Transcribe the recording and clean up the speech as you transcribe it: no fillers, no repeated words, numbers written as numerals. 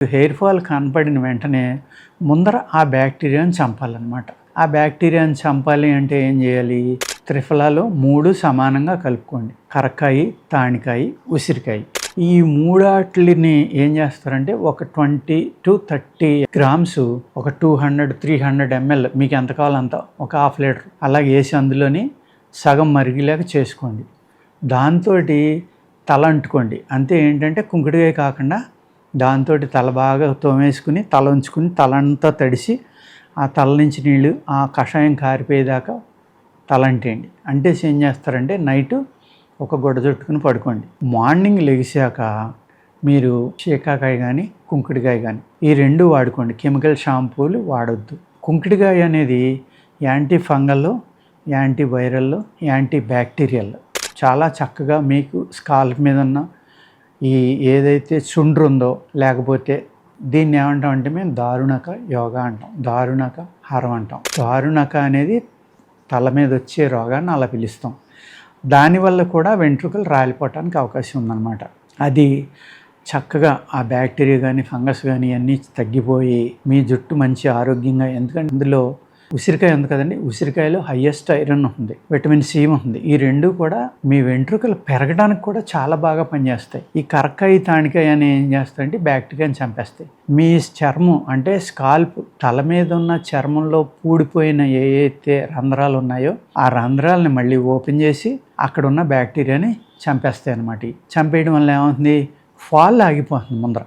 Hair fall కనపడిన వెంటనే ముందర ఆ బ్యాక్టీరియాని చంపాలన్నమాట. ఆ బ్యాక్టీరియాని చంపాలి అంటే ఏం చేయాలి? త్రిఫలాలో 3 సమానంగా కలుపుకోండి. కరక్కాయి, తానికాయి, ఉసిరికాయ. ఈ మూడాటిని ఏం చేస్తారంటే ఒక 20-30 గ్రామ్స్, ఒక 200-300 ml మీకు ఎంత కావాలో అంత, ఒక హాఫ్ లీటర్ అలాగే వేసి అందులోని సగం మరిగిలాగా చేసుకోండి. దాంతో తల అంటుకోండి. అంతే. ఏంటంటే కుంకుడుకాయ కాకుండా దాంతో తల బాగా తోమేసుకుని తల ఉంచుకుని తలంతా తడిసి ఆ తల నుంచి నీళ్ళు ఆ కషాయం కారిపోయేదాకా తల అంటేయండి. అంటేసి ఏం చేస్తారంటే నైటు ఒక గుడ్డ చుట్టుకుని పడుకోండి. మార్నింగ్ లెగిసాక మీరు శీకాకాయ కానీ కుంకుడుకాయ కానీ ఈ 2 వాడుకోండి. కెమికల్ షాంపూలు వాడొద్దు. కుంకుడుకాయ అనేది anti fungal, anti viral, anti bacterial. చాలా చక్కగా మీకు స్కాల్ప్ మీద ఉన్న ఈ ఏదైతే చుండ్రు ఉందో, లేకపోతే దీన్ని ఏమంటామంటే మేము దారుణక యోగా అంటాం, దారుణక హారం అంటాం. దారుణక అనేది తల మీద వచ్చే రోగాన్ని అలా పిలుస్తాం. దానివల్ల కూడా వెంట్రుకలు రాలిపోవటానికి అవకాశం ఉందన్నమాట. అది చక్కగా ఆ బ్యాక్టీరియా కానీ ఫంగస్ కానీ అన్నీ తగ్గిపోయి మీ జుట్టు మంచి ఆరోగ్యంగా, ఎందుకంటే ఇందులో ఉసిరికాయ ఉంది కదండి, ఉసిరికాయలో హయ్యెస్ట్ ఐరన్ ఉంది, విటమిన్ సి ఉంది. ఈ 2 కూడా మీ వెంట్రుకలు పెరగడానికి కూడా చాలా బాగా పనిచేస్తాయి. ఈ కరక్కాయ, తానికాయ అని ఏం చేస్తాయంటే బ్యాక్టీరియాని చంపేస్తాయి. మీ చర్మం అంటే స్కాల్ప్, తల మీద ఉన్న చర్మంలో పూడిపోయిన అయితే రంధ్రాలు ఉన్నాయో ఆ రంధ్రాలని మళ్ళీ ఓపెన్ చేసి అక్కడ ఉన్న బ్యాక్టీరియాని చంపేస్తాయి అన్నమాట. చంపేయడం వల్ల ఏమవుతుంది? ఫాల్ ఆగిపోతుంది ముందర.